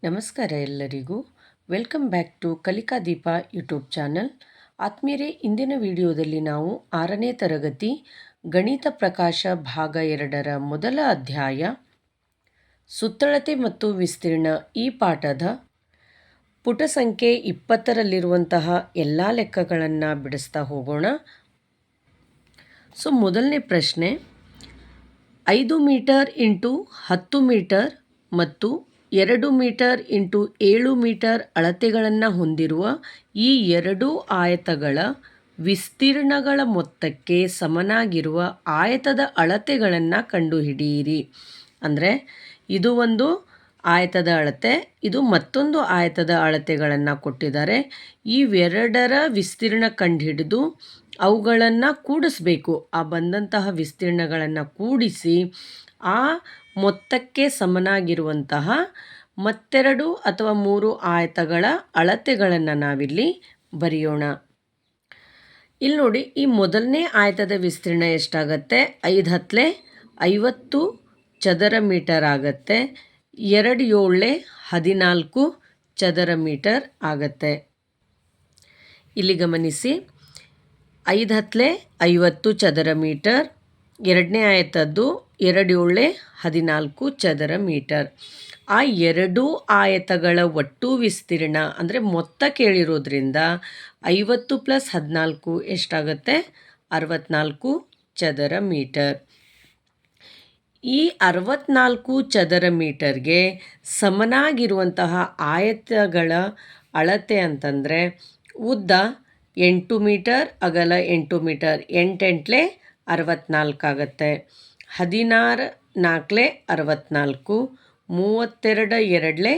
ನಮಸ್ಕಾರ ಎಲ್ಲರಿಗೂ. Welcome back to ಕಲಿಕಾ ದೀಪ ಯೂಟ್ಯೂಬ್ ಚಾನಲ್. ಆತ್ಮೀಯರೇ, ಇಂದಿನ ವಿಡಿಯೋದಲ್ಲಿ ನಾವು 6ನೇ ತರಗತಿ ಗಣಿತ ಪ್ರಕಾಶ ಭಾಗ 2ರ ಮೊದಲ ಅಧ್ಯಾಯ ಸುತ್ತಳತೆ ಮತ್ತು ವಿಸ್ತೀರ್ಣ ಈ ಪಾಠದ ಪುಟ ಸಂಖ್ಯೆ 20ರಲ್ಲಿರುವಂತಹ ಎಲ್ಲ ಲೆಕ್ಕಗಳನ್ನು ಬಿಡಿಸ್ತಾ ಹೋಗೋಣ. ಮೊದಲನೇ ಪ್ರಶ್ನೆ, 5 ಮೀಟರ್ ಇಂಟು 10 ಮೀಟರ್ ಮತ್ತು 2 ಮೀಟರ್ ಇಂಟು 7 ಮೀಟರ್ ಅಳತೆಗಳನ್ನು ಹೊಂದಿರುವ ಈ ಎರಡೂ ಆಯತಗಳ ವಿಸ್ತೀರ್ಣಗಳ ಮೊತ್ತಕ್ಕೆ ಸಮನಾಗಿರುವ ಆಯತದ ಅಳತೆಗಳನ್ನು ಕಂಡುಹಿಡಿಯಿರಿ. ಅಂದರೆ ಇದು ಒಂದು ಆಯತದ ಅಳತೆ, ಇದು ಮತ್ತೊಂದು ಆಯತದ ಅಳತೆಗಳನ್ನು ಕೊಟ್ಟಿದ್ದಾರೆ. ಇವೆರಡರ ವಿಸ್ತೀರ್ಣ ಕಂಡುಹಿಡಿದು ಅವುಗಳನ್ನು ಕೂಡಿಸ್ಬೇಕು. ಆ ಬಂದಂತಹ ವಿಸ್ತೀರ್ಣಗಳನ್ನು ಕೂಡಿಸಿ ಆ ಮೊತ್ತಕ್ಕೆ ಸಮನಾಗಿರುವಂತಹ ಮತ್ತೆರಡು ಅಥವಾ 3 ಆಯತಗಳ ಅಳತೆಗಳನ್ನು ನಾವಿಲ್ಲಿ ಬರೆಯೋಣ. ಇಲ್ಲಿ ನೋಡಿ, ಈ ಮೊದಲನೇ ಆಯತದ ವಿಸ್ತೀರ್ಣ ಎಷ್ಟಾಗತ್ತೆ? 5 ಹತ್ತಲೆ 50 ಚದರ ಮೀಟರ್ ಆಗತ್ತೆ. 2 ಏಳಲೆ 14 ಚದರ ಮೀಟರ್ ಆಗತ್ತೆ. ಇಲ್ಲಿ ಗಮನಿಸಿ, 5 ಹತ್ತಲೆ 50 ಚದರ ಮೀಟರ್, ಎರಡನೇ ಆಯತದ್ದು 2 ಏಳಲೆ 14 ಚದರ ಮೀಟರ್. ಆ ಎರಡೂ ಆಯತಗಳ ಒಟ್ಟು ವಿಸ್ತೀರ್ಣ ಅಂದರೆ ಮೊತ್ತ ಕೇಳಿರೋದ್ರಿಂದ 50 + 14 ಎಷ್ಟಾಗುತ್ತೆ? 64 ಚದರ ಮೀಟರ್. ಈ 64 ಚದರ ಮೀಟರ್ಗೆ ಸಮನಾಗಿರುವಂತಹ ಆಯತಗಳ ಅಳತೆ ಅಂತಂದರೆ ಉದ್ದ 8 ಮೀಟರ್, ಅಗಲ 8 ಮೀಟರ್, 8 ಎಂಟ್ಲೆ 64 ಆಗುತ್ತೆ. 16 ನಾಲ್ಕಲೆ 64, 32 ಎರಡಲೆ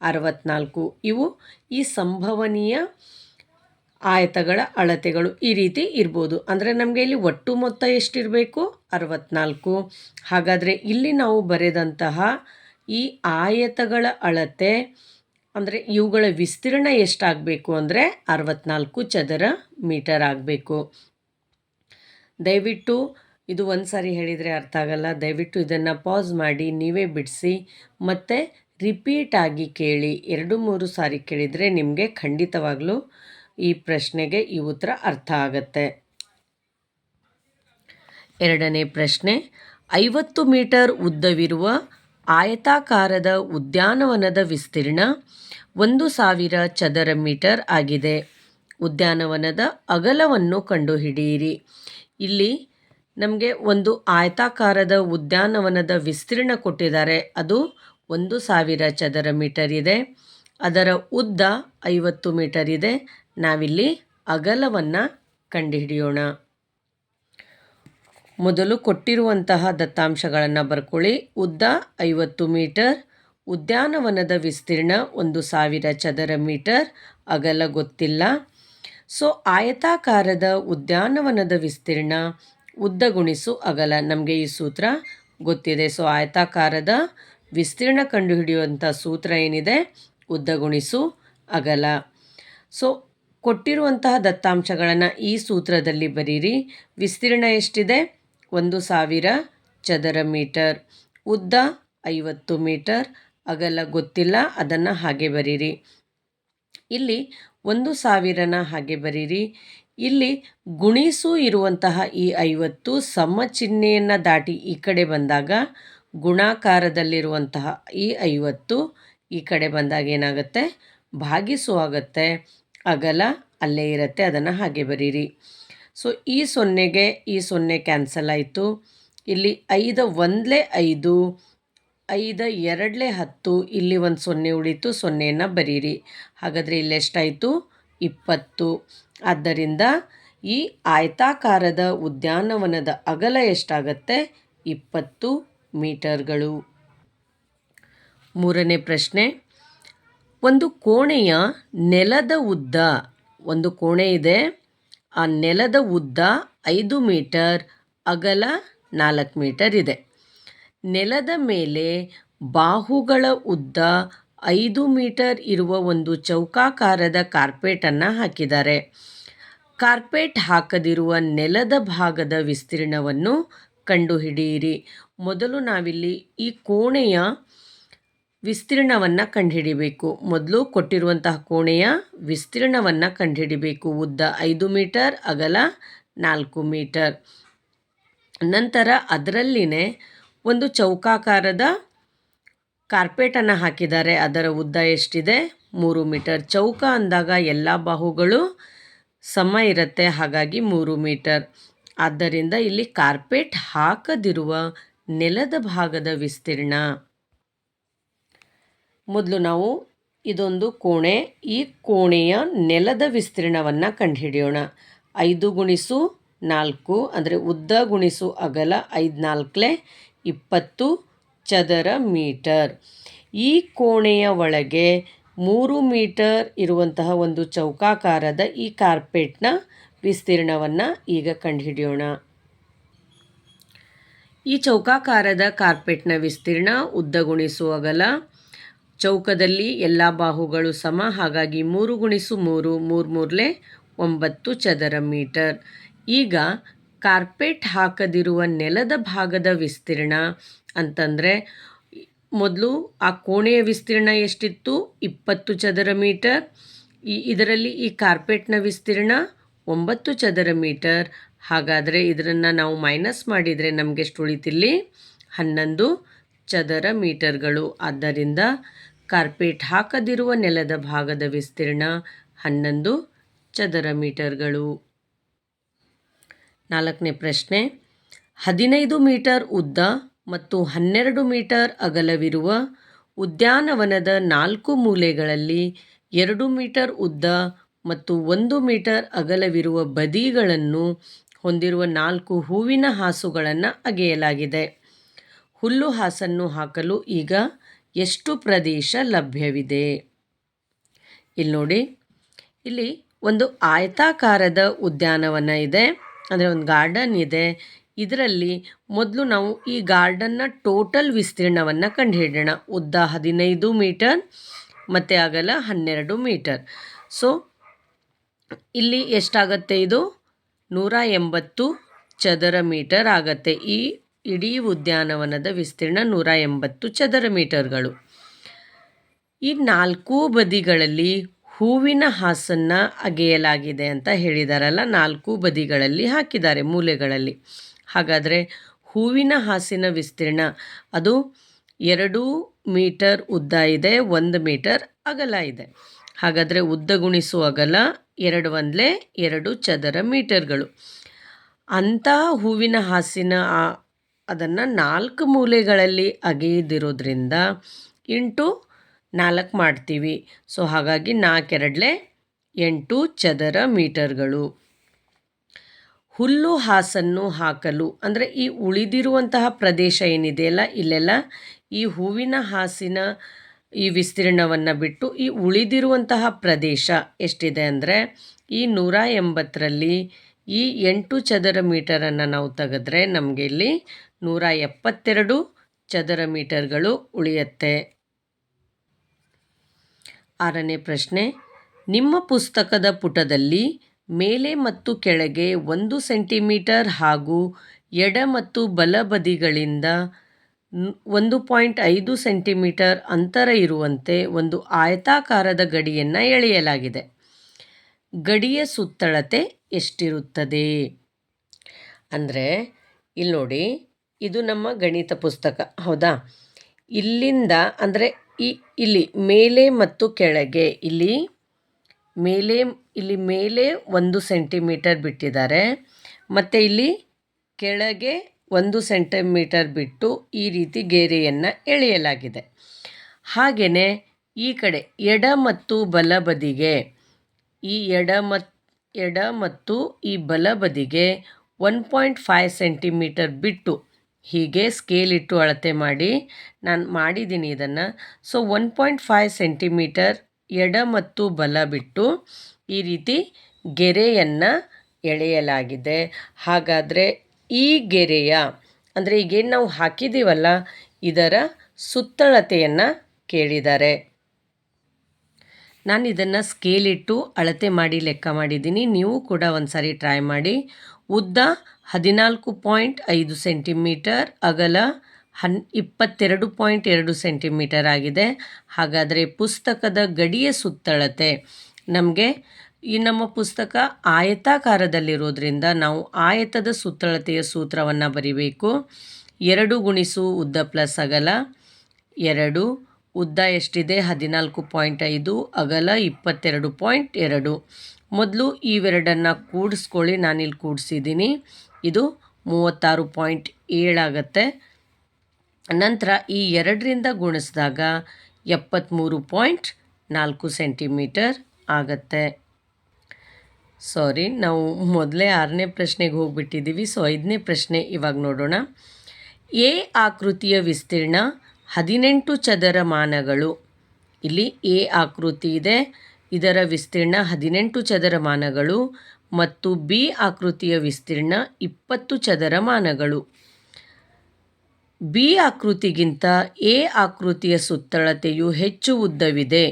64. ಇವು ಈ ಸಂಭವನೀಯ ಆಯತಗಳ ಅಳತೆಗಳು. ಈ ರೀತಿ ಇರ್ಬೋದು. ಅಂದರೆ ನಮಗೆ ಇಲ್ಲಿ ಒಟ್ಟು ಮೊತ್ತ ಎಷ್ಟಿರಬೇಕು? 64. ಹಾಗಾದರೆ ಇಲ್ಲಿ ನಾವು ಬರೆದಂತಹ ಈ ಆಯತಗಳ ಅಳತೆ ಅಂದರೆ ಇವುಗಳ ವಿಸ್ತೀರ್ಣ ಎಷ್ಟಾಗಬೇಕು ಅಂದರೆ 64 ಚದರ ಮೀಟರ್ ಆಗಬೇಕು. ದಯವಿಟ್ಟು ಇದು ಒಂದು ಸಾರಿ ಹೇಳಿದರೆ ಅರ್ಥ ಆಗಲ್ಲ. ದಯವಿಟ್ಟು ಇದನ್ನು ಪಾಸ್ ಮಾಡಿ ನೀವೇ ಬಿಡಿಸಿ ಮತ್ತು ರಿಪೀಟಾಗಿ ಕೇಳಿ. 2-3 ಸಾರಿ ಕೇಳಿದರೆ ನಿಮಗೆ ಖಂಡಿತವಾಗಲೂ ಈ ಪ್ರಶ್ನೆಗೆ ಈ ಉತ್ತರ ಅರ್ಥ ಆಗತ್ತೆ. ಎರಡನೇ ಪ್ರಶ್ನೆ, 50 ಮೀಟರ್ ಉದ್ದವಿರುವ ಆಯತಾಕಾರದ ಉದ್ಯಾನವನದ ವಿಸ್ತೀರ್ಣ 1000 ಚದರ ಮೀಟರ್ ಆಗಿದೆ. ಉದ್ಯಾನವನದ ಅಗಲವನ್ನು ಕಂಡುಹಿಡಿಯಿರಿ. ಇಲ್ಲಿ ನಮಗೆ ಒಂದು ಆಯತಾಕಾರದ ಉದ್ಯಾನವನದ ವಿಸ್ತೀರ್ಣ ಕೊಟ್ಟಿದ್ದಾರೆ. ಅದು 1000 ಚದರ ಮೀಟರ್ ಇದೆ. ಅದರ ಉದ್ದ 50 ಮೀಟರ್ ಇದೆ. ನಾವಿಲ್ಲಿ ಅಗಲವನ್ನು ಕಂಡುಹಿಡಿಯೋಣ. ಮೊದಲು ಕೊಟ್ಟಿರುವಂತಹ ದತ್ತಾಂಶಗಳನ್ನು ಬರ್ಕೊಳ್ಳಿ. ಉದ್ದ 50 ಮೀಟರ್, ಉದ್ಯಾನವನದ ವಿಸ್ತೀರ್ಣ 1000 ಚದರ ಮೀಟರ್, ಅಗಲ ಗೊತ್ತಿಲ್ಲ. ಆಯತಾಕಾರದ ಉದ್ಯಾನವನದ ವಿಸ್ತೀರ್ಣ ಉದ್ದ ಗುಣಿಸು ಅಗಲ. ನಮಗೆ ಈ ಸೂತ್ರ ಗೊತ್ತಿದೆ. ಆಯತಾಕಾರದ ವಿಸ್ತೀರ್ಣ ಕಂಡುಹಿಡಿಯುವಂಥ ಸೂತ್ರ ಏನಿದೆ? ಉದ್ದ ಗುಣಿಸು ಅಗಲ. ಕೊಟ್ಟಿರುವಂತಹ ದತ್ತಾಂಶಗಳನ್ನು ಈ ಸೂತ್ರದಲ್ಲಿ ಬರೀರಿ. ವಿಸ್ತೀರ್ಣ ಎಷ್ಟಿದೆ? 1000 ಚದರ ಮೀಟರ್, ಉದ್ದ 50 ಮೀಟರ್, ಅಗಲ ಗೊತ್ತಿಲ್ಲ, ಅದನ್ನು ಹಾಗೆ ಬರೀರಿ. ಇಲ್ಲಿ 1000ನ ಹಾಗೆ ಬರೀರಿ. ಇಲ್ಲಿ ಗುಣಿಸು ಇರುವಂತಹ ಈ 50 ಸಮ ಚಿಹ್ನೆಯನ್ನು ದಾಟಿ ಈ ಕಡೆ ಬಂದಾಗ ಗುಣಾಕಾರದಲ್ಲಿರುವಂತಹ ಈ 50 ಈ ಕಡೆ ಬಂದಾಗ ಏನಾಗುತ್ತೆ? ಭಾಗಿಸು ಆಗುತ್ತೆ. ಅಗಲ ಅಲ್ಲೇ ಇರುತ್ತೆ, ಅದನ್ನು ಹಾಗೆ ಬರೀರಿ. ಈ ಸೊನ್ನೆಗೆ ಈ ಸೊನ್ನೆ ಕ್ಯಾನ್ಸಲ್ ಆಯಿತು. ಇಲ್ಲಿ 5 ಒಂದಲೇ 5, 5 ಎರಡಲೇ 10, ಇಲ್ಲಿ ಒಂದು ಸೊನ್ನೆ ಉಳಿತು, ಸೊನ್ನೆಯನ್ನು ಬರೀರಿ. ಹಾಗಾದರೆ ಇಲ್ಲೆಷ್ಟಾಯಿತು? 20. ಆದ್ದರಿಂದ ಈ ಆಯತಾಕಾರದ ಉದ್ಯಾನವನದ ಅಗಲ ಎಷ್ಟಾಗತ್ತೆ? 20 ಮೀಟರ್ಗಳು. ಮೂರನೇ ಪ್ರಶ್ನೆ, ಒಂದು ಕೋಣೆಯ ನೆಲದ ಉದ್ದ, ಒಂದು ಕೋಣೆ ಇದೆ, ಆ ನೆಲದ ಉದ್ದ 5 ಮೀಟರ್, ಅಗಲ 4 ಮೀಟರ್ ಇದೆ. ನೆಲದ ಮೇಲೆ ಬಾಹುಗಳ ಉದ್ದ 5 ಮೀಟರ್ ಇರುವ ಒಂದು ಚೌಕಾಕಾರದ ಕಾರ್ಪೆಟನ್ನು ಹಾಕಿದ್ದಾರೆ. ಕಾರ್ಪೆಟ್ ಹಾಕದಿರುವ ನೆಲದ ಭಾಗದ ವಿಸ್ತೀರ್ಣವನ್ನು ಕಂಡುಹಿಡಿಯಿರಿ. ಮೊದಲು ನಾವಿಲ್ಲಿ ಈ ಕೋಣೆಯ ವಿಸ್ತೀರ್ಣವನ್ನು ಕಂಡುಹಿಡಿಬೇಕು. ಮೊದಲು ಕೊಟ್ಟಿರುವಂತಹ ಕೋಣೆಯ ವಿಸ್ತೀರ್ಣವನ್ನು ಕಂಡುಹಿಡಿಬೇಕು. ಉದ್ದ 5 ಮೀಟರ್, ಅಗಲ 4 ಮೀಟರ್. ನಂತರ ಅದರಲ್ಲಿನೇ ಒಂದು ಚೌಕಾಕಾರದ ಕಾರ್ಪೆಟನ್ನು ಹಾಕಿದ್ದಾರೆ. ಅದರ ಉದ್ದ ಎಷ್ಟಿದೆ? 3 ಮೀಟರ್. ಚೌಕ ಅಂದಾಗ ಎಲ್ಲ ಬಾಹುಗಳು ಸಮ ಇರುತ್ತೆ, ಹಾಗಾಗಿ 3 ಮೀಟರ್. ಆದ್ದರಿಂದ ಇಲ್ಲಿ ಕಾರ್ಪೆಟ್ ಹಾಕದಿರುವ ನೆಲದ ಭಾಗದ ವಿಸ್ತೀರ್ಣ. ಮೊದಲು ನಾವು ಇದೊಂದು ಕೋಣೆ, ಈ ಕೋಣೆಯ ನೆಲದ ವಿಸ್ತೀರ್ಣವನ್ನು ಕಂಡುಹಿಡಿಯೋಣ. 5x4 ಅಂದರೆ ಉದ್ದ ಗುಣಿಸು ಅಗಲ, 5×4 20 ಚದರ ಮೀಟರ್. ಈ ಕೋಣೆಯ ಒಳಗೆ 3 ಮೀಟರ್ ಇರುವಂತಹ ಒಂದು ಚೌಕಾಕಾರದ ಈ ಕಾರ್ಪೆಟ್ನ ವಿಸ್ತೀರ್ಣವನ್ನು ಈಗ ಕಂಡುಹಿಡಿಯೋಣ. ಈ ಚೌಕಾಕಾರದ ಕಾರ್ಪೆಟ್ನ ವಿಸ್ತೀರ್ಣ ಉದ್ದ ಗುಣಿಸು ಅಗಲ. ಚೌಕದಲ್ಲಿ ಎಲ್ಲ ಬಾಹುಗಳು ಸಮ, ಹಾಗಾಗಿ 3x3 3×3 9 ಚದರ ಮೀಟರ್. ಈಗ ಕಾರ್ಪೆಟ್ ಹಾಕದಿರುವ ನೆಲದ ಭಾಗದ ವಿಸ್ತೀರ್ಣ ಅಂತಂದರೆ ಮೊದಲು ಆ ಕೋಣೆಯ ವಿಸ್ತೀರ್ಣ ಎಷ್ಟಿತ್ತು? 20 ಚದರ ಮೀಟರ್. ಇದರಲ್ಲಿ ಈ ಕಾರ್ಪೆಟ್ನ ವಿಸ್ತೀರ್ಣ 9 ಚದರ ಮೀಟರ್. ಹಾಗಾದರೆ ಇದನ್ನು ನಾವು ಮೈನಸ್ ಮಾಡಿದರೆ ನಮಗೆ ಎಷ್ಟು ಉಳಿತಿಲ್ಲಿ? 11 ಚದರ ಮೀಟರ್ಗಳು. ಆದ್ದರಿಂದ ಕಾರ್ಪೆಟ್ ಹಾಕದಿರುವ ನೆಲದ ಭಾಗದ ವಿಸ್ತೀರ್ಣ 11 ಚದರ ಮೀಟರ್ಗಳು. 4ನೇ ಪ್ರಶ್ನೆ. 15 ಮೀಟರ್ ಉದ್ದ ಮತ್ತು 12 ಮೀಟರ್ ಅಗಲವಿರುವ ಉದ್ಯಾನವನದ 4 ಮೂಲೆಗಳಲ್ಲಿ 2 ಮೀಟರ್ ಉದ್ದ ಮತ್ತು 1 ಮೀಟರ್ ಅಗಲವಿರುವ ಬದಿಗಳನ್ನು ಹೊಂದಿರುವ 4 ಹೂವಿನ ಹಾಸುಗಳನ್ನು ಅಗೆಯಲಾಗಿದೆ. ಹುಲ್ಲು ಹಾಸನ್ನು ಹಾಕಲು ಈಗ ಎಷ್ಟು ಪ್ರದೇಶ ಲಭ್ಯವಿದೆ? ಇಲ್ಲಿ ನೋಡಿ, ಇಲ್ಲಿ ಒಂದು ಆಯತಾಕಾರದ ಉದ್ಯಾನವನ ಇದೆ, ಅಂದರೆ ಒಂದು ಗಾರ್ಡನ್ ಇದೆ. ಇದರಲ್ಲಿ ಮೊದಲು ನಾವು ಈ ಗಾರ್ಡನ್ನ ಟೋಟಲ್ ವಿಸ್ತೀರ್ಣವನ್ನು ಕಂಡುಹಿಡಿಯೋಣ. ಉದ್ದ 15 ಮೀಟರ್ ಮತ್ತು ಅಗಲ 12 ಮೀಟರ್. ಸೊ ಇಲ್ಲಿ ಎಷ್ಟಾಗತ್ತೆ? ಇದು 180 ಚದರ ಮೀಟರ್ ಆಗತ್ತೆ. ಈ ಇಡೀ ಉದ್ಯಾನವನದ ವಿಸ್ತೀರ್ಣ 180 ಚದರ ಮೀಟರ್ಗಳು. ಈ 4 ಬದಿಗಳಲ್ಲಿ ಹೂವಿನ ಹಾಸನ್ನು ಅಗೆಯಲಾಗಿದೆ ಅಂತ ಹೇಳಿದಾರಲ್ಲ, 4 ಬದಿಗಳಲ್ಲಿ ಹಾಕಿದ್ದಾರೆ, ಮೂಲೆಗಳಲ್ಲಿ. ಹಾಗಾದರೆ ಹೂವಿನ ಹಾಸಿನ ವಿಸ್ತೀರ್ಣ ಅದು 2 ಮೀಟರ್ ಉದ್ದ ಇದೆ, 1 ಮೀಟರ್ ಅಗಲ ಇದೆ. ಹಾಗಾದರೆ ಉದ್ದ ಗುಣಿಸು ಅಗಲ 2 2 ಚದರ ಮೀಟರ್ಗಳು. ಅಂತಹ ಹೂವಿನ ಹಾಸಿನ ಅದನ್ನು 4 ಮೂಲೆಗಳಲ್ಲಿ ಅಗೆಯದಿರೋದ್ರಿಂದ ಇಂಟು 4 ಮಾಡ್ತೀವಿ. ಸೊ ಹಾಗಾಗಿ 4 8 ಚದರ ಮೀಟರ್ಗಳು. ಹುಲ್ಲು ಹಾಸನ್ನು ಹಾಕಲು ಅಂದರೆ ಈ ಉಳಿದಿರುವಂತಹ ಪ್ರದೇಶ ಏನಿದೆಯಲ್ಲ, ಇಲ್ಲೆಲ್ಲ ಈ ಹೂವಿನ ಹಾಸಿನ ಈ ವಿಸ್ತೀರ್ಣವನ್ನು ಬಿಟ್ಟು ಈ ಉಳಿದಿರುವಂತಹ ಪ್ರದೇಶ ಎಷ್ಟಿದೆ ಅಂದರೆ ಈ 180ರಲ್ಲಿ ಈ 8 ಚದರ ಮೀಟರನ್ನು ನಾವು ತೆಗೆದ್ರೆ ನಮಗೆ ಇಲ್ಲಿ 172 ಚದರ ಮೀಟರ್ಗಳು ಉಳಿಯುತ್ತೆ. 6ನೇ ಪ್ರಶ್ನೆ. ನಿಮ್ಮ ಪುಸ್ತಕದ ಪುಟದಲ್ಲಿ ಮೇಲೆ ಮತ್ತು ಕೆಳಗೆ 1 ಸೆಂಟಿಮೀಟರ್ ಹಾಗೂ ಎಡ ಮತ್ತು ಬಲ ಬದಿಗಳಿಂದ 1.5 ಸೆಂಟಿಮೀಟರ್ ಅಂತರ ಇರುವಂತೆ ಒಂದು ಆಯತಾಕಾರದ ಗಡಿಯನ್ನು ಎಳೆಯಲಾಗಿದೆ. ಗಡಿಯ ಸುತ್ತಳತೆ ಎಷ್ಟಿರುತ್ತದೆ? ಅಂದರೆ ಇಲ್ಲಿ ನೋಡಿ, ಇದು ನಮ್ಮ ಗಣಿತ ಪುಸ್ತಕ, ಹೌದಾ? ಇಲ್ಲಿಂದ ಅಂದರೆ ಇಲ್ಲಿ ಮೇಲೆ ಮತ್ತು ಕೆಳಗೆ, ಇಲ್ಲಿ ಮೇಲೆ 1 ಸೆಂಟಿಮೀಟರ್ ಬಿಟ್ಟಿದ್ದಾರೆ ಮತ್ತು ಇಲ್ಲಿ ಕೆಳಗೆ 1 ಸೆಂಟಿಮೀಟರ್ ಬಿಟ್ಟು ಈ ರೀತಿ ಗೆರೆಯನ್ನು ಎಳೆಯಲಾಗಿದೆ. ಹಾಗೆಯೇ ಈ ಕಡೆ ಎಡ ಮತ್ತು ಬಲ ಬದಿಗೆ, ಈ ಎಡ ಮತ್ತು ಈ ಬಲ ಬದಿಗೆ 1.5 ಸೆಂಟಿಮೀಟರ್ ಬಿಟ್ಟು ಹೀಗೆ ಸ್ಕೇಲ್ ಇಟ್ಟು ಅಳತೆ ಮಾಡಿ ನಾನು ಮಾಡಿದ್ದೀನಿ ಇದನ್ನು. ಸೊ 1.5 ಸೆಂಟಿಮೀಟರ್ ಎಡ ಮತ್ತು ಬಲ ಬಿಟ್ಟು ಈ ರೀತಿ ಗೆರೆಯನ್ನು ಎಳೆಯಲಾಗಿದೆ. ಹಾಗಾದರೆ ಈ ಗೆರೆಯ ಅಂದರೆ ಈಗೇನು ನಾವು ಹಾಕಿದ್ದೀವಲ್ಲ, ಇದರ ಸುತ್ತಳತೆಯನ್ನು ಕೇಳಿದ್ದಾರೆ. ನಾನು ಇದನ್ನು ಸ್ಕೇಲಿಟ್ಟು ಅಳತೆ ಮಾಡಿ ಲೆಕ್ಕ ಮಾಡಿದ್ದೀನಿ. ನೀವು ಕೂಡ ಒಂದು ಸಾರಿ ಟ್ರೈ ಮಾಡಿ. ಉದ್ದ 14.5 ಸೆಂಟಿಮೀಟರ್, ಅಗಲ 22.2 ಸೆಂಟಿಮೀಟರ್ ಆಗಿದೆ. ಹಾಗಾದರೆ ಪುಸ್ತಕದ ಗಡಿಯ ಸುತ್ತಳತೆ ನಮಗೆ ಈ ನಮ್ಮ ಪುಸ್ತಕ ಆಯತಾಕಾರದಲ್ಲಿರೋದ್ರಿಂದ ನಾವು ಆಯತದ ಸುತ್ತಳತೆಯ ಸೂತ್ರವನ್ನು ಬರಿಬೇಕು. 2 ಗುಣಿಸು ಉದ್ದ ಪ್ಲಸ್ ಅಗಲ 2, ಉದ್ದ ಎಷ್ಟಿದೆ 14.5, ಅಗಲ 22.2. ಮೊದಲು ಇವೆರಡನ್ನು ಕೂಡಿಸ್ಕೊಳ್ಳಿ. ನಾನಿಲ್ಲಿ ಕೂಡಿಸಿದ್ದೀನಿ. ಇದು 36.7 ಆಗುತ್ತೆ. ನಂತರ ಈ 2ರಿಂದ ಗುಣಿಸಿದಾಗ 73.4 ಸೆಂಟಿಮೀಟರ್ ಆಗುತ್ತೆ. ನಾವು ಮೊದಲೇ 6ನೇ ಪ್ರಶ್ನೆಗೆ ಹೋಗಿಬಿಟ್ಟಿದ್ದೀವಿ. 5ನೇ ಪ್ರಶ್ನೆ ಇವಾಗ ನೋಡೋಣ. ಎ ಆಕೃತಿಯ ವಿಸ್ತೀರ್ಣ 18 ಚದರಮಾನಗಳು. ಇಲ್ಲಿ ಎ ಆಕೃತಿ ಇದೆ, ಇದರ ವಿಸ್ತೀರ್ಣ 18 ಚದರಮಾನಗಳು ಮತ್ತು ಬಿ ಆಕೃತಿಯ ವಿಸ್ತೀರ್ಣ 20 ಚದರಮಾನಗಳು. ಬಿ ಆಕೃತಿಗಿಂತ ಎ ಆಕೃತಿಯ ಸುತ್ತಳತೆಯು ಹೆಚ್ಚು ಉದ್ದವಿದೆ.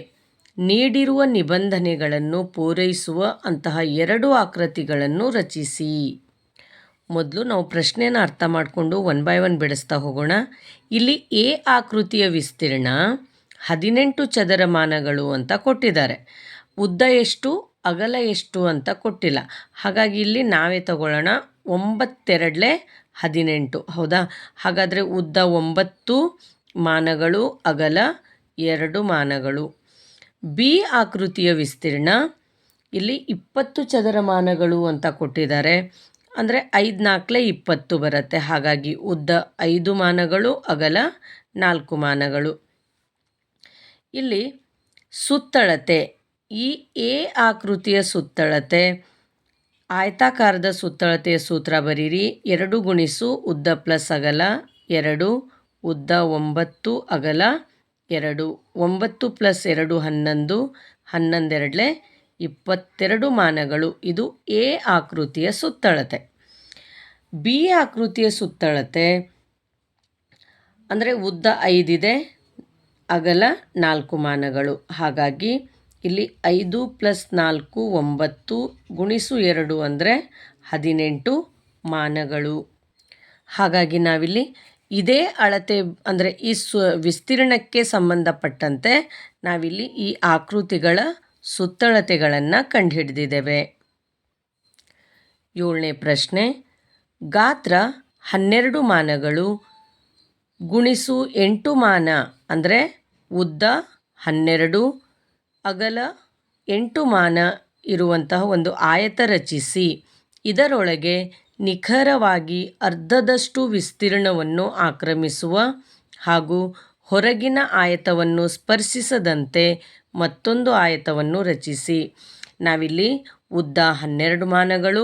ನೀಡಿರುವ ನಿಬಂಧನೆಗಳನ್ನು ಪೂರೈಸುವ ಅಂತಹ 2 ಆಕೃತಿಗಳನ್ನು ರಚಿಸಿ. ಮೊದಲು ನಾವು ಪ್ರಶ್ನೆಯನ್ನು ಅರ್ಥ ಮಾಡಿಕೊಂಡು 1 by 1 ಬಿಡಿಸ್ತಾ ಹೋಗೋಣ. ಇಲ್ಲಿ ಎ ಆಕೃತಿಯ ವಿಸ್ತೀರ್ಣ 18 ಚದರಮಾನಗಳು ಅಂತ ಕೊಟ್ಟಿದ್ದಾರೆ. ಉದ್ದ ಎಷ್ಟು, ಅಗಲ ಎಷ್ಟು ಅಂತ ಕೊಟ್ಟಿಲ್ಲ. ಹಾಗಾಗಿ ಇಲ್ಲಿ ನಾವೇ ತಗೊಳ್ಳೋಣ. 9 18, ಹೌದಾ? ಹಾಗಾದರೆ ಉದ್ದ 9 ಮಾನಗಳು, ಅಗಲ 2 ಮಾನಗಳು. ಬಿ ಆಕೃತಿಯ ವಿಸ್ತೀರ್ಣ ಇಲ್ಲಿ 20 ಚದರಮಾನಗಳು ಅಂತ ಕೊಟ್ಟಿದ್ದಾರೆ. ಅಂದರೆ 5 4 20 ಬರುತ್ತೆ. ಹಾಗಾಗಿ ಉದ್ದ 5 ಮಾನಗಳು, ಅಗಲ 4 ಮಾನಗಳು. ಇಲ್ಲಿ ಸುತ್ತಳತೆ, ಈ ಎ ಆಕೃತಿಯ ಸುತ್ತಳತೆ, ಆಯತಾಕಾರದ ಸುತ್ತಳತೆಯ ಸೂತ್ರ ಬರೀರಿ. 2 ಗುಣಿಸು ಉದ್ದ ಪ್ಲಸ್ ಅಗಲ 2, ಉದ್ದ 9, ಅಗಲ 2. 9 + 2 11, 11 22 ಮಾನಗಳು. ಇದು ಎ ಆಕೃತಿಯ ಸುತ್ತಳತೆ. ಬಿ ಆಕೃತಿಯ ಸುತ್ತಳತೆ ಅಂದರೆ ಉದ್ದ 5 ಇದೆ, ಅಗಲ 4 ಮಾನಗಳು. ಹಾಗಾಗಿ ಇಲ್ಲಿ 5 + 4 9 ಗುಣಿಸು 2 ಅಂದರೆ 18 ಮಾನಗಳು. ಹಾಗಾಗಿ ನಾವಿಲ್ಲಿ ಇದೇ ಅಳತೆ ಅಂದರೆ ಈ ವಿಸ್ತೀರ್ಣಕ್ಕೆ ಸಂಬಂಧಪಟ್ಟಂತೆ ನಾವಿಲ್ಲಿ ಈ ಆಕೃತಿಗಳ ಸುತ್ತಳತೆಗಳನ್ನು ಕಂಡುಹಿಡಿದಿದ್ದೇವೆ. 7ನೇ ಪ್ರಶ್ನೆ. ಗಾತ್ರ 12 ಮಾನಗಳು ಗುಣಿಸು 8 ಮಾನ ಅಂದರೆ ಉದ್ದ 12, ಅಗಲ 8 ಮಾನ ಇರುವಂತಹ ಒಂದು ಆಯತ ರಚಿಸಿ. ಇದರೊಳಗೆ ನಿಖರವಾಗಿ ಅರ್ಧದಷ್ಟು ವಿಸ್ತೀರ್ಣವನ್ನು ಆಕ್ರಮಿಸುವ ಹಾಗೂ ಹೊರಗಿನ ಆಯತವನ್ನು ಸ್ಪರ್ಶಿಸದಂತೆ ಮತ್ತೊಂದು ಆಯತವನ್ನು ರಚಿಸಿ. ನಾವಿಲ್ಲಿ ಉದ್ದ 12 ಮಾನಗಳು,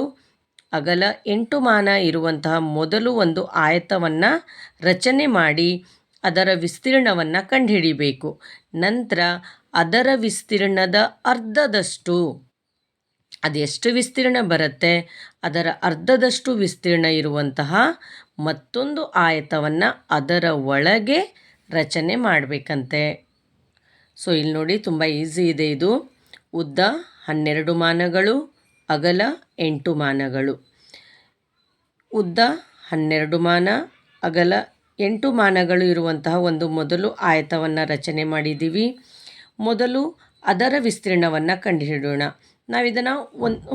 ಅಗಲ 8 ಮಾನ ಇರುವಂತಹ ಮೊದಲು ಒಂದು ಆಯತವನ್ನು ರಚನೆ ಮಾಡಿ ಅದರ ವಿಸ್ತೀರ್ಣವನ್ನು ಕಂಡುಹಿಡಿಬೇಕು. ನಂತರ ಅದರ ವಿಸ್ತೀರ್ಣದ ಅರ್ಧದಷ್ಟು, ಅದೆಷ್ಟು ವಿಸ್ತೀರ್ಣ ಬರುತ್ತೆ ಅದರ ಅರ್ಧದಷ್ಟು ವಿಸ್ತೀರ್ಣ ಇರುವಂತಹ ಮತ್ತೊಂದು ಆಯತವನ್ನು ಅದರ ಒಳಗೆ ರಚನೆ ಮಾಡಬೇಕಂತೆ. ಇಲ್ಲಿ ನೋಡಿ, ತುಂಬ ಈಸಿ ಇದೆ ಇದು. ಉದ್ದ 12 ಮಾನಗಳು, ಅಗಲ 8 ಮಾನಗಳು. ಉದ್ದ 12 ಮಾನ, ಅಗಲ 8 ಮಾನಗಳು ಇರುವಂತಹ ಒಂದು ಮೊದಲು ಆಯತವನ್ನು ರಚನೆ ಮಾಡಿದ್ದೀವಿ. ಮೊದಲು ಅದರ ವಿಸ್ತೀರ್ಣವನ್ನು ಕಂಡುಹಿಡಿಯೋಣ. ನಾವಿದನ್ನು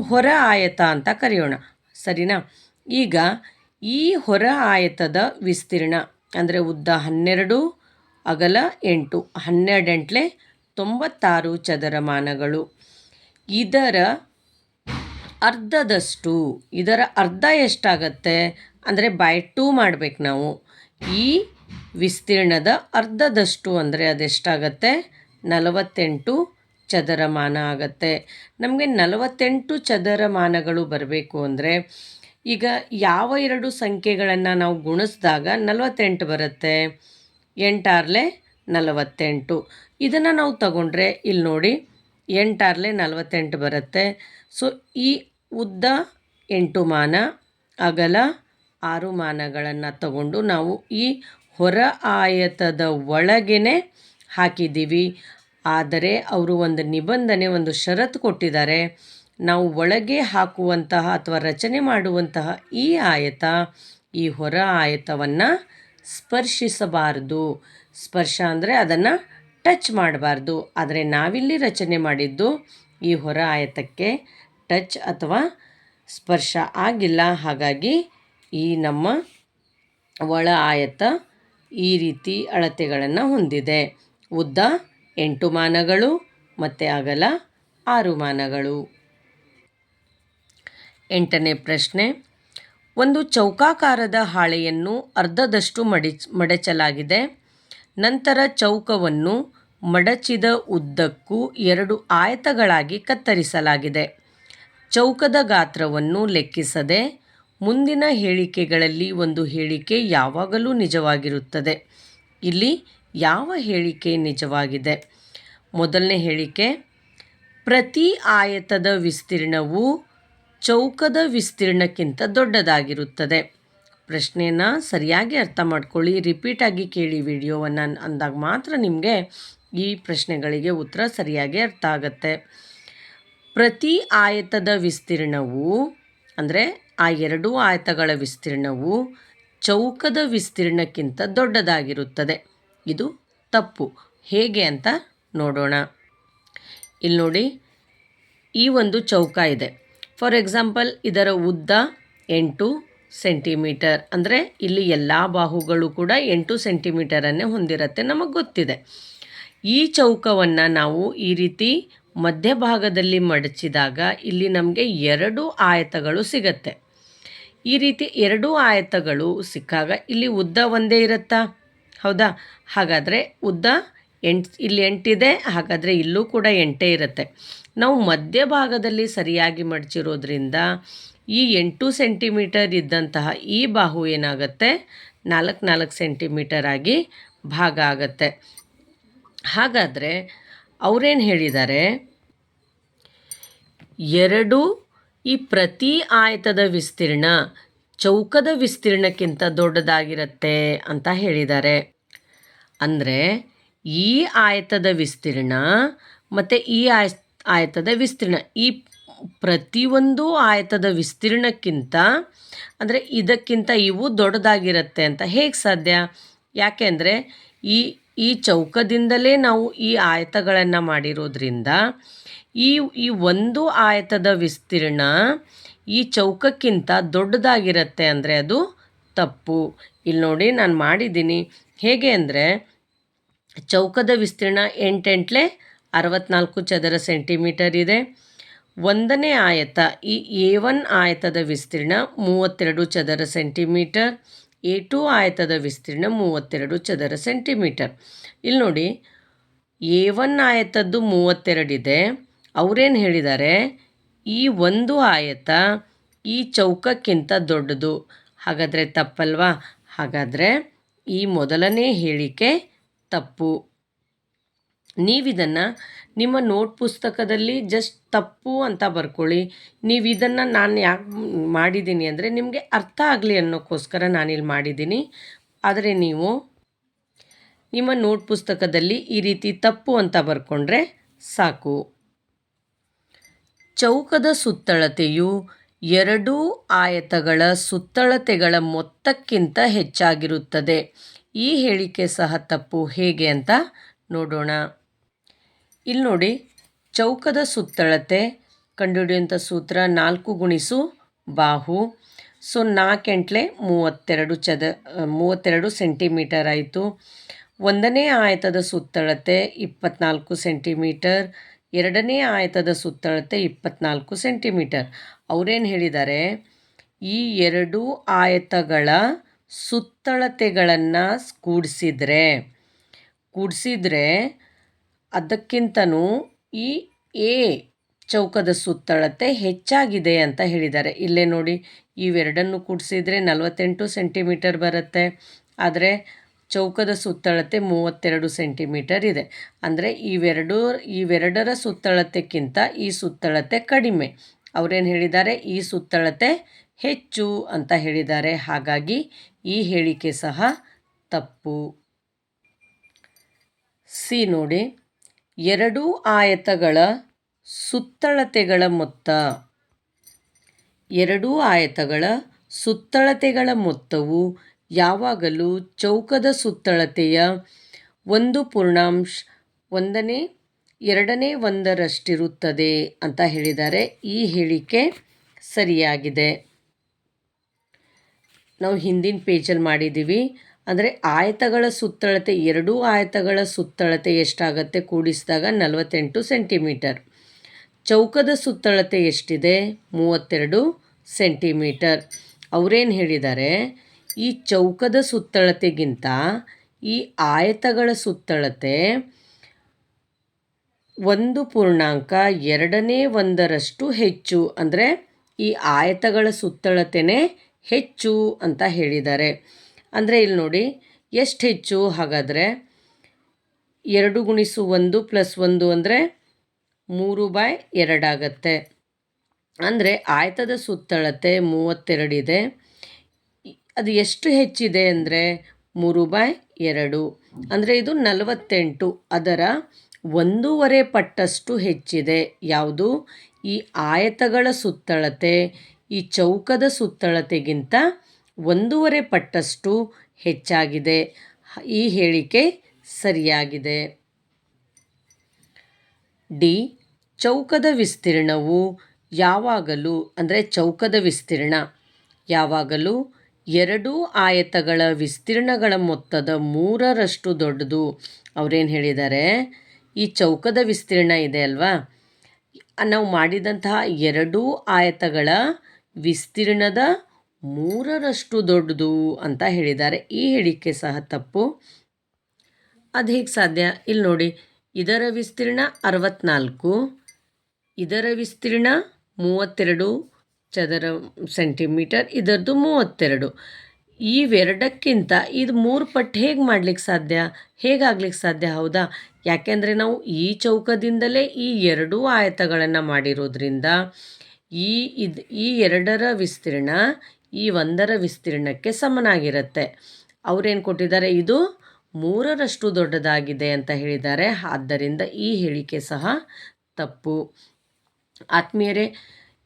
ಹೊರ ಆಯತ ಅಂತ ಕರೆಯೋಣ, ಸರಿನಾ? ಈಗ ಈ ಹೊರ ಆಯತದ ವಿಸ್ತೀರ್ಣ ಅಂದರೆ ಉದ್ದ 12, ಅಗಲ 8, 12 96 ಚದರಮಾನಗಳು. ಇದರ ಅರ್ಧದಷ್ಟು, ಇದರ ಅರ್ಧ ಎಷ್ಟಾಗತ್ತೆ ಅಂದರೆ ಬೈ 2 ಮಾಡಬೇಕು ನಾವು. ಈ ವಿಸ್ತೀರ್ಣದ ಅರ್ಧದಷ್ಟು ಅಂದರೆ ಅದೆಷ್ಟಾಗತ್ತೆ 48 ಚದರಮಾನ ಆಗತ್ತೆ. ನಮಗೆ 48 ಚದರಮಾನಗಳು ಬರಬೇಕು ಅಂದರೆ ಈಗ ಯಾವ 2 ಸಂಖ್ಯೆಗಳನ್ನು ನಾವು ಗುಣಿಸಿದಾಗ 48 ಬರುತ್ತೆ? 8 48. ಇದನ್ನು ನಾವು ತಗೊಂಡ್ರೆ ಇಲ್ಲಿ ನೋಡಿ 8 48 ಬರುತ್ತೆ. ಈ ಉದ್ದ 8 ಮಾನ, ಅಗಲ 6 ಮಾನಗಳನ್ನು ತಗೊಂಡು ನಾವು ಈ ಹೊರ ಆಯತದ ಒಳಗೇ ಹಾಕಿದ್ದೀವಿ. ಆದರೆ ಅವರು ಒಂದು ನಿಬಂಧನೆ, ಒಂದು ಷರತ್ತು ಕೊಟ್ಟಿದ್ದಾರೆ. ನಾವು ಒಳಗೆ ಹಾಕುವಂತಹ ಅಥವಾ ರಚನೆ ಮಾಡುವಂತಹ ಈ ಆಯತ ಈ ಹೊರ ಆಯತವನ್ನು ಸ್ಪರ್ಶಿಸಬಾರದು. ಸ್ಪರ್ಶ ಅಂದರೆ ಅದನ್ನು ಟಚ್ ಮಾಡಬಾರ್ದು. ಆದರೆ ನಾವಿಲ್ಲಿ ರಚನೆ ಮಾಡಿದ್ದು ಈ ಹೊರ ಆಯತಕ್ಕೆ ಟಚ್ ಅಥವಾ ಸ್ಪರ್ಶ ಆಗಿಲ್ಲ. ಹಾಗಾಗಿ ಈ ನಮ್ಮ ಒಳ ಆಯತ ಈ ರೀತಿ ಅಳತೆಗಳನ್ನು ಹೊಂದಿದೆ. ಉದ್ದ 8 ಮಾನಗಳು ಮತ್ತು ಅಗಲ 6 ಮಾನಗಳು. 8ನೇ ಪ್ರಶ್ನೆ. ಒಂದು ಚೌಕಾಕಾರದ ಹಾಳೆಯನ್ನು ಅರ್ಧದಷ್ಟು ಮಡಚಲಾಗಿದೆ. ನಂತರ ಚೌಕವನ್ನು ಮಡಚಿದ ಉದ್ದಕ್ಕೂ 2 ಆಯತಗಳಾಗಿ ಕತ್ತರಿಸಲಾಗಿದೆ. ಚೌಕದ ಗಾತ್ರವನ್ನು ಲೆಕ್ಕಿಸದೆ ಮುಂದಿನ ಹೇಳಿಕೆಗಳಲ್ಲಿ ಒಂದು ಹೇಳಿಕೆ ಯಾವಾಗಲೂ ನಿಜವಾಗಿರುತ್ತದೆ. ಇಲ್ಲಿ ಯಾವ ಹೇಳಿಕೆ ನಿಜವಾಗಿದೆ? ಮೊದಲನೇ ಹೇಳಿಕೆ, ಪ್ರತಿ ಆಯತದ ವಿಸ್ತೀರ್ಣವು ಚೌಕದ ವಿಸ್ತೀರ್ಣಕ್ಕಿಂತ ದೊಡ್ಡದಾಗಿರುತ್ತದೆ. ಪ್ರಶ್ನೆಯನ್ನು ಸರಿಯಾಗಿ ಅರ್ಥ ಮಾಡ್ಕೊಳ್ಳಿ, ರಿಪೀಟಾಗಿ ಕೇಳಿ ವಿಡಿಯೋವನ್ನು, ಅಂದಾಗ ಮಾತ್ರ ನಿಮಗೆ ಈ ಪ್ರಶ್ನೆಗಳಿಗೆ ಉತ್ತರ ಸರಿಯಾಗಿ ಅರ್ಥ ಆಗುತ್ತೆ. ಪ್ರತಿ ಆಯತದ ವಿಸ್ತೀರ್ಣವು ಅಂದರೆ ಆ 2 ಆಯತಗಳ ವಿಸ್ತೀರ್ಣವು ಚೌಕದ ವಿಸ್ತೀರ್ಣಕ್ಕಿಂತ ದೊಡ್ಡದಾಗಿರುತ್ತದೆ. ಇದು ತಪ್ಪು. ಹೇಗೆ ಅಂತ ನೋಡೋಣ. ಇಲ್ಲಿ ನೋಡಿ, ಈ ಒಂದು ಚೌಕ ಇದೆ. ಫಾರ್ ಎಕ್ಸಾಂಪಲ್ ಇದರ ಉದ್ದ 8 ಸೆಂಟಿಮೀಟರ್ ಅಂದರೆ ಇಲ್ಲಿ ಎಲ್ಲ ಬಾಹುಗಳು ಕೂಡ 8 ಸೆಂಟಿಮೀಟರನ್ನೇ ಹೊಂದಿರುತ್ತೆ, ನಮಗೆ ಗೊತ್ತಿದೆ. ಈ ಚೌಕವನ್ನು ನಾವು ಈ ರೀತಿ ಮಧ್ಯಭಾಗದಲ್ಲಿ ಮಡಚಿದಾಗ ಇಲ್ಲಿ ನಮಗೆ 2 ಆಯತಗಳು ಸಿಗತ್ತೆ. ಈ ರೀತಿ 2 ಆಯತಗಳು ಸಿಕ್ಕಾಗ ಇಲ್ಲಿ ಉದ್ದ ಒಂದೇ ಇರುತ್ತಾ? ಹೌದಾ? ಹಾಗಾದರೆ ಉದ್ದ 8, ಇಲ್ಲಿ 8 ಇದೆ, ಹಾಗಾದರೆ ಇಲ್ಲೂ ಕೂಡ 8 ಇರುತ್ತೆ. ನಾವು ಮಧ್ಯಭಾಗದಲ್ಲಿ ಸರಿಯಾಗಿ ಮಡಚಿರೋದ್ರಿಂದ ಈ 8 ಸೆಂಟಿಮೀಟರ್ ಇದ್ದಂತಹ ಈ ಬಾಹು ಏನಾಗುತ್ತೆ, 4 ಸೆಂಟಿಮೀಟರ್ ಆಗಿ ಭಾಗ ಆಗುತ್ತೆ. ಹಾಗಾದರೆ ಅವರೇನು ಹೇಳಿದ್ದಾರೆ, 2 ಈ ಪ್ರತಿ ಆಯತದ ವಿಸ್ತೀರ್ಣ ಚೌಕದ ವಿಸ್ತೀರ್ಣಕ್ಕಿಂತ ದೊಡ್ಡದಾಗಿರುತ್ತೆ ಅಂತ ಹೇಳಿದ್ದಾರೆ. ಅಂದರೆ ಈ ಆಯತದ ವಿಸ್ತೀರ್ಣ ಮತ್ತು ಈ ಆಯತದ ವಿಸ್ತೀರ್ಣ, ಈ ಪ್ರತಿಯೊಂದು ಆಯತದ ವಿಸ್ತೀರ್ಣಕ್ಕಿಂತ ಅಂದರೆ ಇದಕ್ಕಿಂತ ಇವು ದೊಡ್ಡದಾಗಿರುತ್ತೆ ಅಂತ ಹೇಗೆ ಸಾಧ್ಯ? ಯಾಕೆಂದರೆ ಈ ಚೌಕದಿಂದಲೇ ನಾವು ಈ ಆಯತಗಳನ್ನು ಮಾಡಿರೋದ್ರಿಂದ ಈ ಒಂದು ಆಯತದ ವಿಸ್ತೀರ್ಣ ಈ ಚೌಕಕ್ಕಿಂತ ದೊಡ್ಡದಾಗಿರುತ್ತೆ ಅಂದರೆ ಅದು ತಪ್ಪು. ಇಲ್ಲಿ ನೋಡಿ, ನಾನು ಮಾಡಿದ್ದೀನಿ. ಹೇಗೆ ಅಂದರೆ, ಚೌಕದ ವಿಸ್ತೀರ್ಣ 8 64 ಚದರ ಸೆಂಟಿಮೀಟರ್ ಇದೆ. ಒಂದನೇ ಆಯತ, ಈ A1 ಆಯತದ ವಿಸ್ತೀರ್ಣ 32 ಚದರ ಸೆಂಟಿಮೀಟರ್. A2 ಆಯತದ ವಿಸ್ತೀರ್ಣ 32 ಚದರ ಸೆಂಟಿಮೀಟರ್. ಇಲ್ಲಿ ನೋಡಿ, A1 ಆಯತದ್ದು 32 ಇದೆ. ಅವರೇನು ಹೇಳಿದ್ದಾರೆ, ಈ ಒಂದು ಆಯತ ಈ ಚೌಕಕ್ಕಿಂತ ದೊಡ್ಡದು. ಹಾಗಾದರೆ ತಪ್ಪಲ್ವಾ? ಹಾಗಾದರೆ ಈ ಮೊದಲನೇ ಹೇಳಿಕೆ ತಪ್ಪು. ನೀವಿದನ್ನು ನಿಮ್ಮ ನೋಟ್ ಪುಸ್ತಕದಲ್ಲಿ ಜಸ್ಟ್ ತಪ್ಪು ಅಂತ ಬರ್ಕೊಳ್ಳಿ. ನೀವು ಇದನ್ನು ನಾನು ಯಾಕೆ ಮಾಡಿದ್ದೀನಿ ಅಂದರೆ ನಿಮಗೆ ಅರ್ಥ ಆಗಲಿ ಅನ್ನೋಕ್ಕೋಸ್ಕರ ನಾನಿಲ್ಲಿ ಮಾಡಿದ್ದೀನಿ. ಆದರೆ ನೀವು ನಿಮ್ಮ ನೋಟ್ ಪುಸ್ತಕದಲ್ಲಿ ಈ ರೀತಿ ತಪ್ಪು ಅಂತ ಬರ್ಕೊಂಡ್ರೆ ಸಾಕು. ಚೌಕದ ಸುತ್ತಳತೆಯು 2 ಆಯತಗಳ ಸುತ್ತಳತೆಗಳ ಮೊತ್ತಕ್ಕಿಂತ ಹೆಚ್ಚಾಗಿರುತ್ತದೆ. ಈ ಹೇಳಿಕೆ ಸಹ ತಪ್ಪು. ಹೇಗೆ ಅಂತ ನೋಡೋಣ. ಇಲ್ಲಿ ನೋಡಿ, ಚೌಕದ ಸುತ್ತಳತೆ ಕಂಡುಹಿಡಿಯುವಂಥ ಸೂತ್ರ 4 ಗುಣಿಸು ಬಾಹು. ಸೊ 4 8 32 ಸೆಂಟಿಮೀಟರ್ ಆಯಿತು. ಒಂದನೇ ಆಯತದ ಸುತ್ತಳತೆ 24 ಸೆಂಟಿಮೀಟರ್, ಎರಡನೇ ಆಯತದ ಸುತ್ತಳತೆ 24 ಸೆಂಟಿಮೀಟರ್. ಅವರೇನು ಹೇಳಿದ್ದಾರೆ, ಈ 2 ಆಯತಗಳ ಸುತ್ತಳತೆಗಳನ್ನು ಕೂಡಿಸಿದ್ರೆ ಅದಕ್ಕಿಂತನೂ ಈ ಎ ಚೌಕದ ಸುತ್ತಳತೆ ಹೆಚ್ಚಾಗಿದೆ ಅಂತ ಹೇಳಿದ್ದಾರೆ. ಇಲ್ಲೇ ನೋಡಿ, ಇವೆರಡನ್ನು ಕೂಡಿಸಿದರೆ 48 ಸೆಂಟಿಮೀಟರ್ ಬರುತ್ತೆ. ಆದರೆ ಚೌಕದ ಸುತ್ತಳತೆ 32 ಸೆಂಟಿಮೀಟರ್ ಇದೆ. ಅಂದರೆ ಇವೆರಡರ ಸುತ್ತಳತೆಕ್ಕಿಂತ ಈ ಸುತ್ತಳತೆ ಕಡಿಮೆ. ಅವರೇನು ಹೇಳಿದ್ದಾರೆ, ಈ ಸುತ್ತಳತೆ ಹೆಚ್ಚು ಅಂತ ಹೇಳಿದ್ದಾರೆ. ಹಾಗಾಗಿ ಈ ಹೇಳಿಕೆ ಸಹ ತಪ್ಪು. ಸಿ ನೋಡಿ, 2 ಆಯತಗಳ ಸುತ್ತಳತೆಗಳ ಮೊತ್ತ. 2 ಆಯತಗಳ ಸುತ್ತಳತೆಗಳ ಮೊತ್ತವು ಯಾವಾಗಲೂ ಚೌಕದ ಸುತ್ತಳತೆಯ 1/2 ಅಂತ ಹೇಳಿದ್ದಾರೆ. ಈ ಹೇಳಿಕೆ ಸರಿಯಾಗಿದೆ. ನಾವು ಹಿಂದಿನ ಪೇಜಲ್ಲಿ ಮಾಡಿದ್ದೀವಿ. ಅಂದರೆ ಆಯತಗಳ ಸುತ್ತಳತೆ, ಎರಡೂ ಆಯತಗಳ ಸುತ್ತಳತೆ ಎಷ್ಟಾಗುತ್ತೆ ಕೂಡಿಸಿದಾಗ 48 ಸೆಂಟಿಮೀಟರ್. ಚೌಕದ ಸುತ್ತಳತೆ ಎಷ್ಟಿದೆ? 32 ಸೆಂಟಿಮೀಟರ್. ಅವರೇನು ಹೇಳಿದ್ದಾರೆ, ಈ ಚೌಕದ ಸುತ್ತಳತೆಗಿಂತ ಈ ಆಯತಗಳ ಸುತ್ತಳತೆ 1/2 ಹೆಚ್ಚು. ಅಂದರೆ ಈ ಆಯತಗಳ ಸುತ್ತಳತೆನೇ ಹೆಚ್ಚು ಅಂತ ಹೇಳಿದ್ದಾರೆ. ಅಂದರೆ ಇಲ್ಲಿ ನೋಡಿ ಎಷ್ಟು ಹೆಚ್ಚು ಹಾಗಾದರೆ 2 × 1 + 1 ಅಂದರೆ 3/2 ಆಗುತ್ತೆ. ಅಂದರೆ ಆಯತದ ಸುತ್ತಳತೆ 32 ಇದೆ. ಅದು ಎಷ್ಟು ಹೆಚ್ಚಿದೆ ಅಂದರೆ 3/2 ಅಂದರೆ ಇದು 48. ಅದರ 1.5 ಪಟ್ಟಷ್ಟು ಹೆಚ್ಚಿದೆ. ಯಾವುದು? ಈ ಆಯತಗಳ ಸುತ್ತಳತೆ ಈ ಚೌಕದ ಸುತ್ತಳತೆಗಿಂತ 1.5 ಪಟ್ಟಷ್ಟು ಹೆಚ್ಚಾಗಿದೆ. ಈ ಹೇಳಿಕೆ ಸರಿಯಾಗಿದೆ. ಡಿ. ಚೌಕದ ವಿಸ್ತೀರ್ಣವು ಯಾವಾಗಲೂ, ಅಂದರೆ ಚೌಕದ ವಿಸ್ತೀರ್ಣ ಯಾವಾಗಲೂ ಎರಡೂ ಆಯತಗಳ ವಿಸ್ತೀರ್ಣಗಳ ಮೊತ್ತದ 3ರಷ್ಟು ದೊಡ್ಡದು. ಅವರೇನು ಹೇಳಿದ್ದಾರೆ, ಈ ಚೌಕದ ವಿಸ್ತೀರ್ಣ ಇದೆ ಅಲ್ವಾ, ನಾವು ಮಾಡಿದಂತಹ ಎರಡೂ ಆಯತಗಳ ವಿಸ್ತೀರ್ಣದ 3ರಷ್ಟು ದೊಡ್ಡದು ಅಂತ ಹೇಳಿದ್ದಾರೆ. ಈ ಹೇಳಿಕೆ ಸಹ ತಪ್ಪು. ಅದು ಹೇಗೆ ಸಾಧ್ಯ? ಇಲ್ಲಿ ನೋಡಿ, ಇದರ ವಿಸ್ತೀರ್ಣ 64, ಇದರ ವಿಸ್ತೀರ್ಣ 32 ಚದರ ಸೆಂಟಿಮೀಟರ್, ಇದರದ್ದು 32. ಇವೆರಡಕ್ಕಿಂತ ಇದು 3 ಪಟ್ಟು ಹೇಗೆ ಮಾಡಲಿಕ್ಕೆ ಸಾಧ್ಯ? ಹೇಗಾಗ್ಲಿಕ್ಕೆ ಸಾಧ್ಯ? ಹೌದಾ? ಯಾಕೆಂದರೆ ನಾವು ಈ ಚೌಕದಿಂದಲೇ ಈ ಎರಡೂ ಆಯತಗಳನ್ನು ಮಾಡಿರೋದ್ರಿಂದ ಈ ಎರಡರ ವಿಸ್ತೀರ್ಣ ಈ ಒಂದರ ವಿಸ್ತೀರ್ಣಕ್ಕೆ ಸಮನಾಗಿರುತ್ತೆ. ಅವರೇನು ಕೊಟ್ಟಿದ್ದಾರೆ, ಇದು 3ರಷ್ಟು ದೊಡ್ಡದಾಗಿದೆ ಅಂತ ಹೇಳಿದ್ದಾರೆ. ಆದ್ದರಿಂದ ಈ ಹೇಳಿಕೆ ಸಹ ತಪ್ಪು. ಆತ್ಮೀಯರೇ,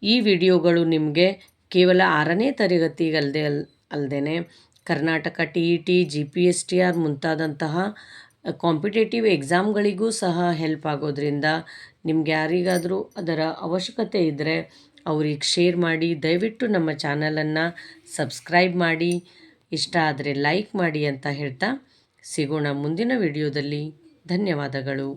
ಈ ವಿಡಿಯೋಗಳು ನಿಮಗೆ ಕೇವಲ 6ನೇ ತರಗತಿಗಲ್ಲದೆ ಅಲ್ಲದೆ ಕರ್ನಾಟಕ TET GPSTR ಮುಂತಾದಂತಹ ಕಾಂಪಿಟೇಟಿವ್ ಎಕ್ಸಾಮ್ಗಳಿಗೂ ಸಹ ಹೆಲ್ಪ್ ಆಗೋದ್ರಿಂದ ನಿಮ್ಗೆ ಯಾರಿಗಾದರೂ ಅದರ ಅವಶ್ಯಕತೆ ಇದ್ದರೆ ಅವ್ರಿಗೆ ಶೇರ್ ಮಾಡಿ. ದಯವಿಟ್ಟು ನಮ್ಮ ಚಾನಲನ್ನು ಸಬ್ಸ್ಕ್ರೈಬ್ ಮಾಡಿ, ಇಷ್ಟ ಆದರೆ ಲೈಕ್ ಮಾಡಿ ಅಂತ ಹೇಳ್ತಾ ಸಿಗೋಣ ಮುಂದಿನ ವಿಡಿಯೋದಲ್ಲಿ. ಧನ್ಯವಾದಗಳು.